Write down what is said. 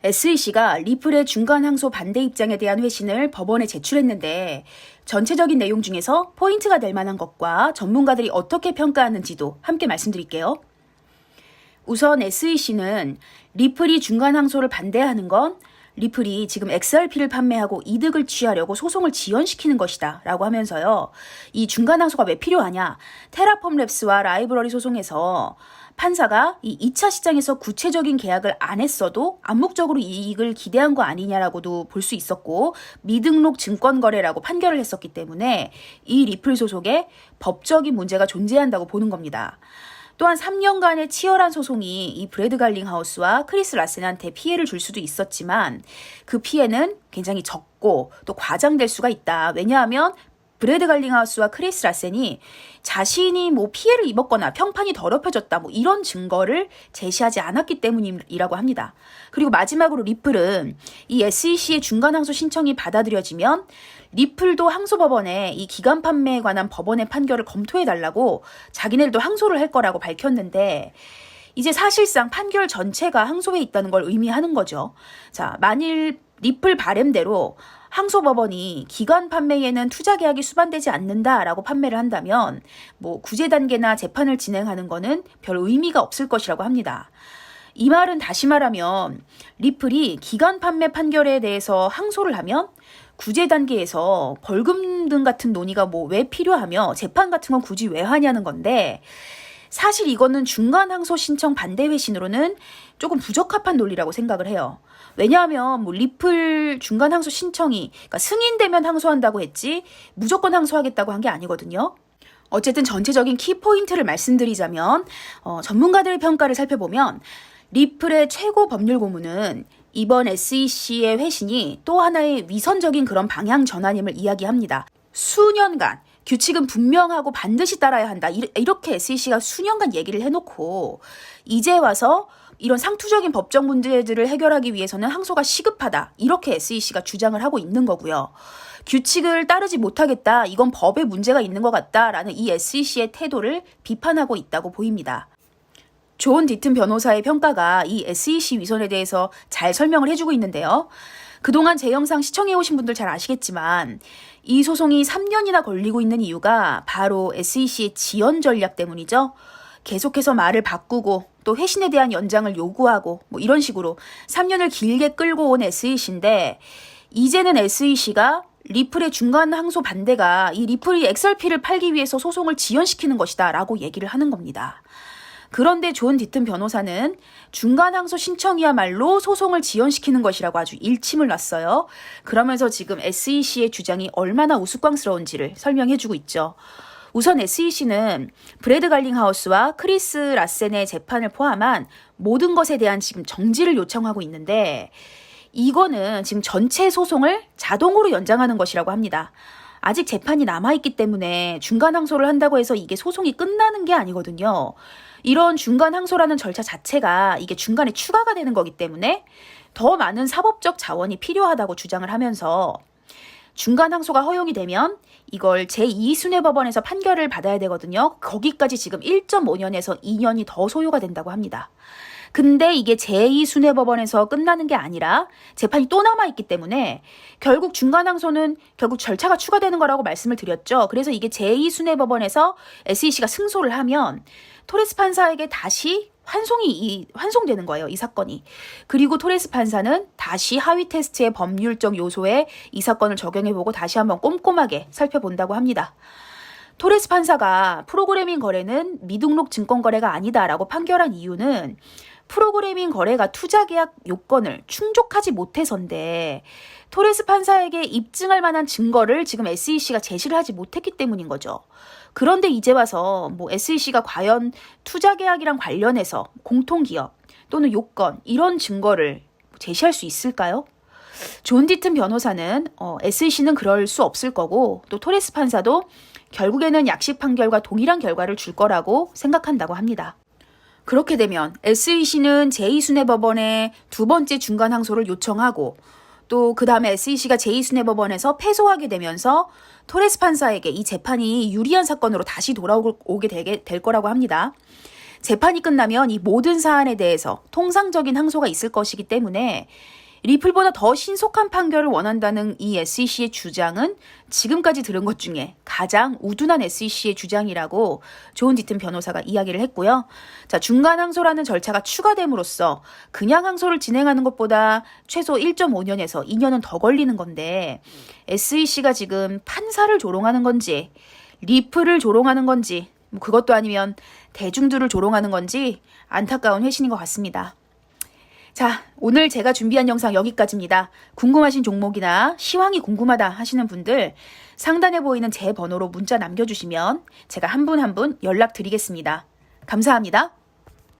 SEC가 리플의 중간 항소 반대 입장에 대한 회신을 법원에 제출했는데 전체적인 내용 중에서 포인트가 될 만한 것과 전문가들이 어떻게 평가하는지도 함께 말씀드릴게요. 우선 SEC는 리플이 중간 항소를 반대하는 건 리플이 지금 XRP를 판매하고 이득을 취하려고 소송을 지연시키는 것이다 라고 하면서요. 이 중간 항소가 왜 필요하냐? 테라폼 랩스와 라이브러리 소송에서 판사가 이 2차 시장에서 구체적인 계약을 안 했어도 암묵적으로 이익을 기대한 거 아니냐라고도 볼 수 있었고 미등록 증권거래라고 판결을 했었기 때문에 이 리플 소송에 법적인 문제가 존재한다고 보는 겁니다. 또한 3년간의 치열한 소송이 이 브래드 갈링하우스와 크리스 라센한테 피해를 줄 수도 있었지만 그 피해는 굉장히 적고 또 과장될 수가 있다. 왜냐하면 브래드 갈링하우스와 크리스 라센이 자신이 뭐 피해를 입었거나 평판이 더럽혀졌다 뭐 이런 증거를 제시하지 않았기 때문이라고 합니다. 그리고 마지막으로 리플은 이 SEC의 중간 항소 신청이 받아들여지면 리플도 항소법원에 이 기간 판매에 관한 법원의 판결을 검토해달라고 자기네들도 항소를 할 거라고 밝혔는데 이제 사실상 판결 전체가 항소에 있다는 걸 의미하는 거죠. 자, 만일 리플 바램대로 항소법원이 기간 판매에는 투자 계약이 수반되지 않는다라고 판매를 한다면 뭐 구제 단계나 재판을 진행하는 거는 별 의미가 없을 것이라고 합니다. 이 말은 다시 말하면 리플이 기간 판매 판결에 대해서 항소를 하면 구제 단계에서 벌금 등 같은 논의가 뭐 왜 필요하며 재판 같은 건 굳이 왜 하냐는 건데 사실 이거는 중간 항소 신청 반대 회신으로는 조금 부적합한 논리라고 생각을 해요. 왜냐하면 뭐 리플 중간 항소 신청이 그러니까 승인되면 항소한다고 했지 무조건 항소하겠다고 한 게 아니거든요. 어쨌든 전체적인 키포인트를 말씀드리자면 전문가들의 평가를 살펴보면 리플의 최고 법률 고문은 이번 SEC의 회신이 또 하나의 위선적인 그런 방향 전환임을 이야기합니다. 수년간 규칙은 분명하고 반드시 따라야 한다. 이렇게 SEC가 수년간 얘기를 해놓고 이제 와서 이런 상투적인 법적 문제들을 해결하기 위해서는 항소가 시급하다. 이렇게 SEC가 주장을 하고 있는 거고요. 규칙을 따르지 못하겠다. 이건 법에 문제가 있는 것 같다라는 이 SEC의 태도를 비판하고 있다고 보입니다. 존 디튼 변호사의 평가가 이 SEC 위선에 대해서 잘 설명을 해주고 있는데요. 그동안 제 영상 시청해오신 분들 잘 아시겠지만 이 소송이 3년이나 걸리고 있는 이유가 바로 SEC의 지연 전략 때문이죠. 계속해서 말을 바꾸고 또 회신에 대한 연장을 요구하고 뭐 이런 식으로 3년을 길게 끌고 온 SEC인데 이제는 SEC가 리플의 중간 항소 반대가 이 리플이 XRP를 팔기 위해서 소송을 지연시키는 것이다 라고 얘기를 하는 겁니다. 그런데 존 디튼 변호사는 중간 항소 신청이야말로 소송을 지연시키는 것이라고 아주 일침을 놨어요. 그러면서 지금 SEC의 주장이 얼마나 우스꽝스러운지를 설명해주고 있죠. 우선 SEC는 브래드 갈링하우스와 크리스 라센의 재판을 포함한 모든 것에 대한 지금 정지를 요청하고 있는데 이거는 지금 전체 소송을 자동으로 연장하는 것이라고 합니다. 아직 재판이 남아있기 때문에 중간 항소를 한다고 해서 이게 소송이 끝나는 게 아니거든요. 이런 중간 항소라는 절차 자체가 이게 중간에 추가가 되는 거기 때문에 더 많은 사법적 자원이 필요하다고 주장을 하면서 중간 항소가 허용이 되면 이걸 제2순회법원에서 판결을 받아야 되거든요. 거기까지 지금 1.5년에서 2년이 더 소요가 된다고 합니다. 근데 이게 제2순회법원에서 끝나는 게 아니라 재판이 또 남아있기 때문에 결국 중간 항소는 결국 절차가 추가되는 거라고 말씀을 드렸죠. 그래서 이게 제2순회법원에서 SEC가 승소를 하면 토레스 판사에게 다시 환송되는 거예요, 이 사건이. 그리고 토레스 판사는 다시 하위 테스트의 법률적 요소에 이 사건을 적용해보고 다시 한번 꼼꼼하게 살펴본다고 합니다. 토레스 판사가 프로그래밍 거래는 미등록 증권 거래가 아니다라고 판결한 이유는 프로그래밍 거래가 투자 계약 요건을 충족하지 못해서인데 토레스 판사에게 입증할 만한 증거를 지금 SEC가 제시를 하지 못했기 때문인 거죠. 그런데 이제 와서 뭐 SEC가 과연 투자 계약이랑 관련해서 공통기업 또는 요건 이런 증거를 제시할 수 있을까요? 존 디튼 변호사는 SEC는 그럴 수 없을 거고 또 토레스 판사도 결국에는 약식 판결과 동일한 결과를 줄 거라고 생각한다고 합니다. 그렇게 되면 SEC는 제2순회법원에 두 번째 중간 항소를 요청하고 또 그 다음에 SEC가 제2순회법원에서 패소하게 되면서 토레스 판사에게 이 재판이 유리한 사건으로 다시 돌아오게 될 거라고 합니다. 재판이 끝나면 이 모든 사안에 대해서 통상적인 항소가 있을 것이기 때문에 리플보다 더 신속한 판결을 원한다는 이 SEC의 주장은 지금까지 들은 것 중에 가장 우둔한 SEC의 주장이라고 존 디튼 변호사가 이야기를 했고요. 자, 중간 항소라는 절차가 추가됨으로써 그냥 항소를 진행하는 것보다 최소 1.5년에서 2년은 더 걸리는 건데 SEC가 지금 판사를 조롱하는 건지 리플을 조롱하는 건지 그것도 아니면 대중들을 조롱하는 건지 안타까운 회신인 것 같습니다. 자, 오늘 제가 준비한 영상 여기까지입니다. 궁금하신 종목이나 시황이 궁금하다 하시는 분들 상단에 보이는 제 번호로 문자 남겨주시면 제가 한 분 한 분 연락드리겠습니다. 감사합니다.